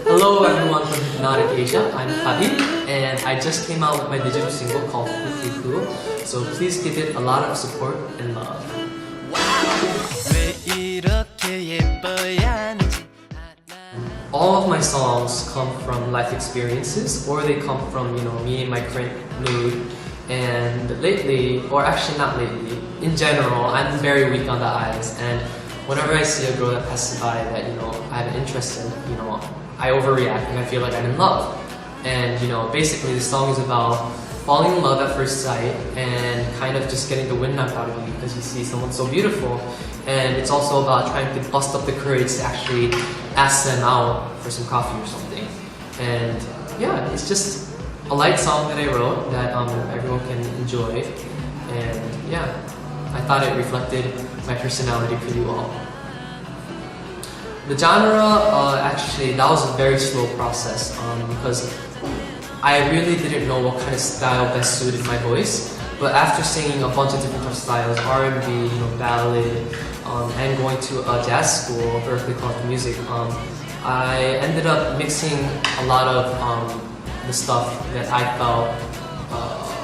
Hello everyone from HypnoticAsia, I'm Dabit, and I just came out with my digital single called Whoo Whoo Whoo, so please give it a lot of support and love. All of my songs come from life experiences, or they come from, me in my current mood. And lately, or actually not lately, in general, I'm very weak on the eyes, and whenever I see a girl that passes by that, I have an interest in, I overreact and I feel like I'm in love. And, basically the song is about falling in love at first sight and kind of just getting the wind knocked out of you because you see someone so beautiful. And it's also about trying to bust up the courage to actually ask them out for some coffee or something. And yeah, it's just a light song that I wrote that everyone can enjoy. And yeah, I thought it reflected my personality pretty well. The genre, actually, that was a very slow process because I really didn't know what kind of style best suited my voice. But after singing a bunch of different styles, R&B, ballad, and going to a jazz school, Berkeley College of Music, I ended up mixing a lot of the stuff that I felt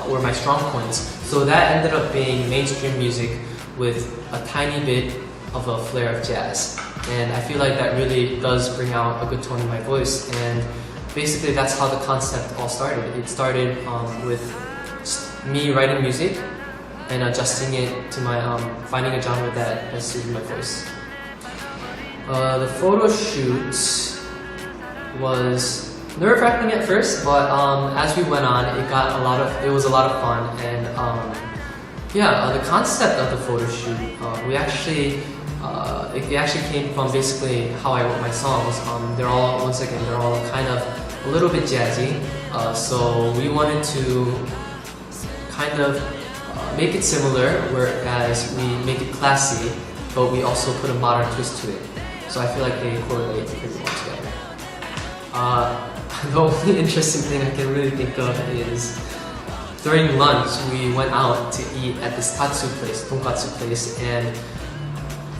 were my strong points. So that ended up being mainstream music with a tiny bit of a flair of jazz. And I feel like that really does bring out a good tone in my voice. And basically that's how the concept all started. It started with me writing music and adjusting it to my, finding a genre that best suited my voice. The photo shoot was nerve-wracking at first, but as we went on, it was a lot of fun. And the concept of the photo shoot, it actually came from basically how I wrote my songs. They're all kind of a little bit jazzy, so we wanted to kind of make it similar, whereas we make it classy, but we also put a modern twist to it. So I feel like they correlate pretty well together. The only interesting thing I can really think of is during lunch we went out to eat at this tonkatsu place, and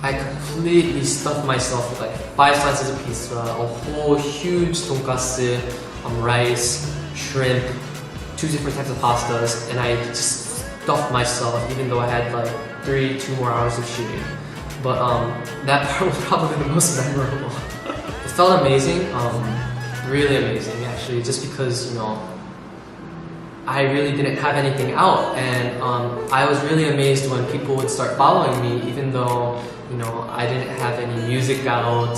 I completely stuffed myself with like 5 slices of pizza, a whole huge tonkatsu, rice, shrimp, 2 different types of pastas, and I just stuffed myself even though I had like 2 more hours of shooting. But that part was probably the most memorable. It felt amazing, really amazing actually, just because I really didn't have anything out, and I was really amazed when people would start following me even though I didn't have any music out.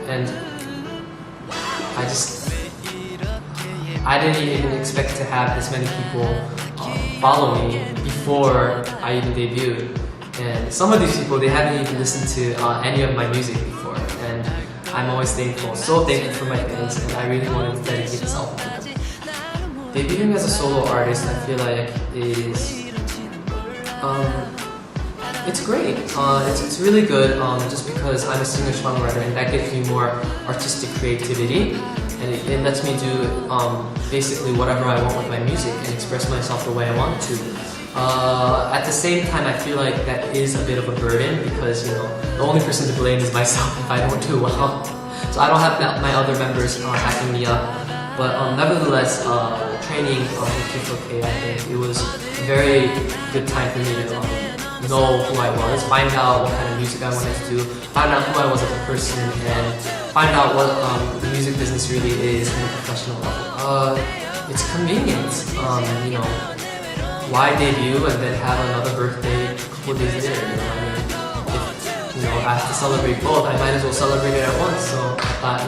And I didn't even expect to have this many people follow me before I even debuted. And some of these people, they haven't even listened to any of my music before, and I'm always thankful, so thankful for my fans, and I really wanted to dedicate this album to them. Debuting as a solo artist, I feel like it's great. It's really good just because I'm a singer-songwriter, and that gives me more artistic creativity, and it lets me do basically whatever I want with my music and express myself the way I want to. At the same time, I feel like that is a bit of a burden because the only person to blame is myself if I don't do well. So I don't have my other members backing me up. But nevertheless, training with K4K, I think it was a very good time for me to know who I was, find out what kind of music I wanted to do, find out who I was as a person, and find out what the music business really is in a professional level. It's convenient, why debut and then have another birthday a couple days later? If I have to celebrate both, I might as well celebrate it at once. So I thought,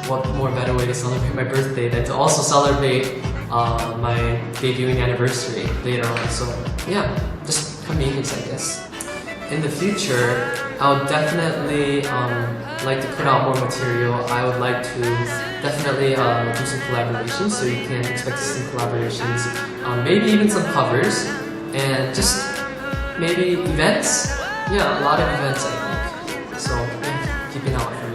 what more better way to celebrate my birthday than to also celebrate my debuting anniversary later on. So yeah, just convenience, I guess. In the future, I would definitely like to put out more material. I would like to definitely do some collaborations, so you can expect to see collaborations, maybe even some covers, and just maybe events. Yeah, a lot of events, I think. So yeah, keep an eye out for me.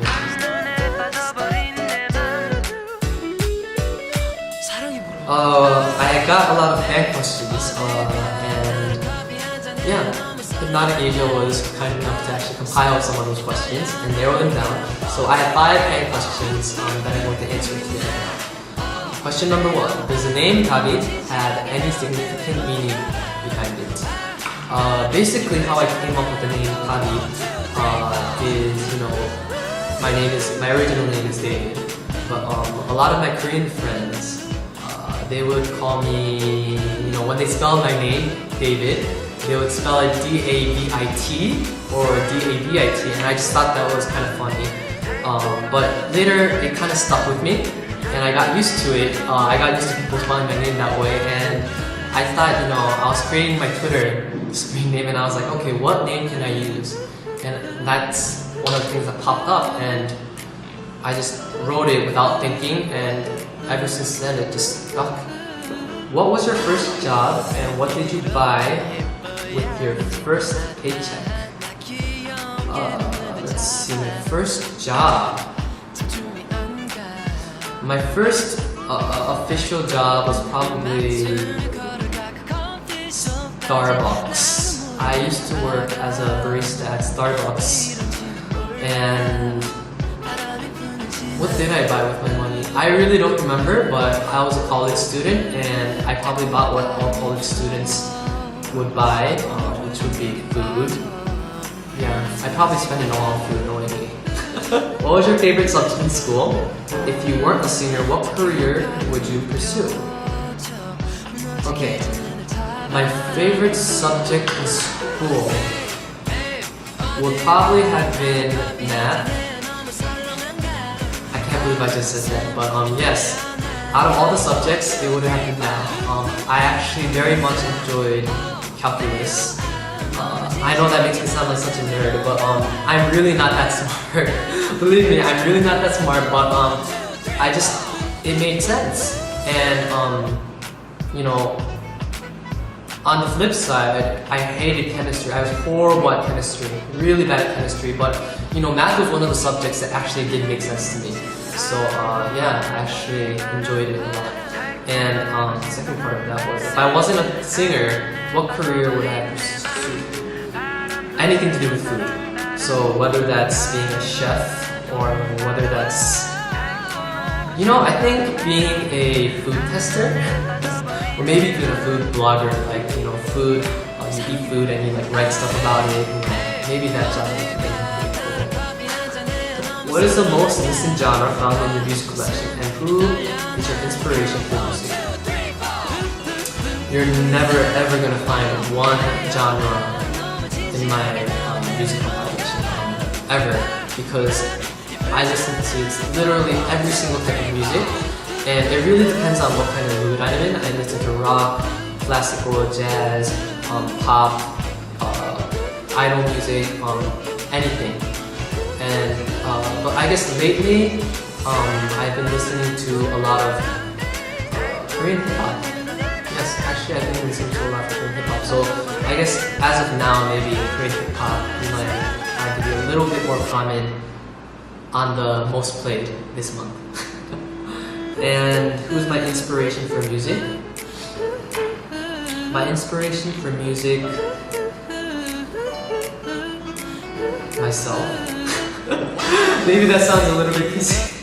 I got a lot of fan questions, and yeah, the HypnoticAsia was kind enough to actually compile some of those questions and narrow them down. So I have 5 main questions that I'm going to answer today. Question number 1. Does the name Dabit have any significant meaning behind it? Basically, how I came up with the name Dabit is, my original name is David, but a lot of my Korean friends, they would call me, when they spelled my name, David, they would spell it D-A-B-I-T or D-A-B-I-T, and I just thought that was kind of funny. But later, it kind of stuck with me, and I got used to it. I got used to people spelling my name that way, and I thought, I was creating my Twitter screen name, and I was like, okay, what name can I use? And that's one of the things that popped up, and I just wrote it without thinking, and ever since then it just stuck. What was your first job, and what did you buy with your first paycheck? Let's see, my first job. My first official job was probably Starbucks. I used to work as a barista at Starbucks, and what did I buy with my money? I really don't remember, but I was a college student, and I probably bought what all college students would buy, which would be food. Yeah, I probably spent it all on food, knowingly. What was your favorite subject in school? If you weren't a singer, what career would you pursue? Okay, my favorite subject in school would probably have been math. I can't believe I just said that, but yes, out of all the subjects, it would have been math. I actually very much enjoyed calculus. I know that makes me sound like such a nerd, but I'm really not that smart. Believe me, I'm really not that smart, but it made sense. And on the flip side, I hated chemistry. I was horrible at chemistry, really bad at chemistry, but math was one of the subjects that actually did make sense to me. So yeah, I actually enjoyed it a lot. And the second part of that was, if I wasn't a singer, what career would I pursue? Anything to do with food. So whether that's being a chef, or whether that's, I think being a food tester, or maybe even a food blogger, like, food, you eat food and you write stuff about it, maybe that job would be pretty cool. What is the most listened genre found in your music collection, and who is your inspiration for music? You're never ever gonna find one genre in my music compilation, ever, because I listen to literally every single type of music, and it really depends on what kind of mood I'm in. I listen to rock, classical, jazz, pop, idol music, anything. And but I guess lately, I've been listening to a lot of Korean hip hop. Yes, actually, I've been listening to a lot of Korean hip hop. So I guess as of now, maybe Korean hip hop might have to be a little bit more common on the most played this month. And who's my inspiration for music? My inspiration for music, myself. Maybe that sounds a little bit easy.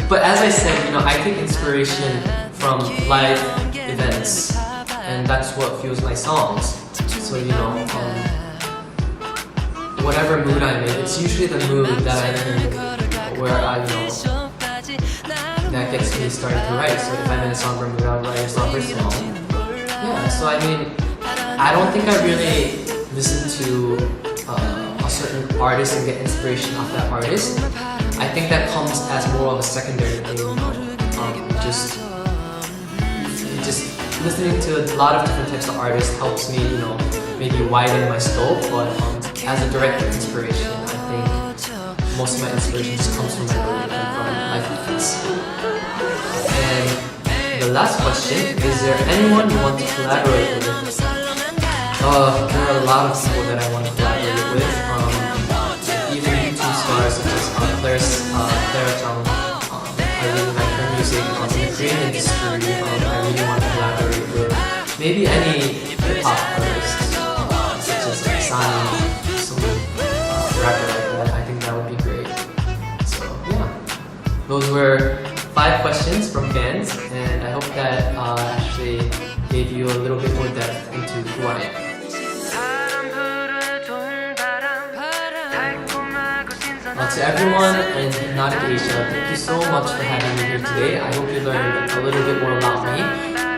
But as I said, I take inspiration from live events, and that's what fuels my songs. So, whatever mood I'm in, it's usually the mood that I'm in where that gets me started to write. So if I'm in a somber mood, I'll write a somber song. Yeah, so I don't think I really listen to a certain artist and get inspiration off that artist. I think that comes as more of a secondary thing. Just listening to a lot of different types of artists helps me, maybe widen my scope. But as a direct inspiration, I think most of my inspiration just comes from my mood and from life events. And the last question, is there anyone you want to collaborate with? There are a lot of people that I want to collaborate with. Even YouTube stars such as Clara Jung. I really like her music. In the Korean industry, I really want to collaborate with maybe any hip hop artists, such as Sunny, those were 5 questions from fans, and I hope that actually gave you a little bit more depth into who I am. To everyone in HypnoticAsia, thank you so much for having me here today. I hope you learned a little bit more about me.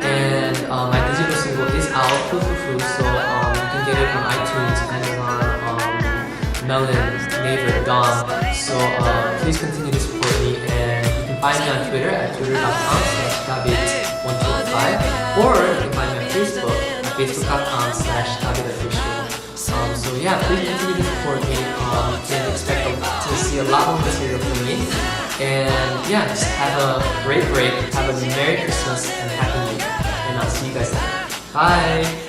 And my digital single is out, Whoo Whoo Whoo, so you can get it on iTunes, Amazon, Melon, Naver, Dawn. So please continue to support me, and you can find me on Twitter at twitter.com/Dabit1205, or you can find me on Facebook at facebook.com/DabitOfficial. So yeah, please continue to support me. You can expect to see a lot more material from me. And yeah, just have a great break, have a Merry Christmas and Happy New Year. And I'll see you guys later. Bye!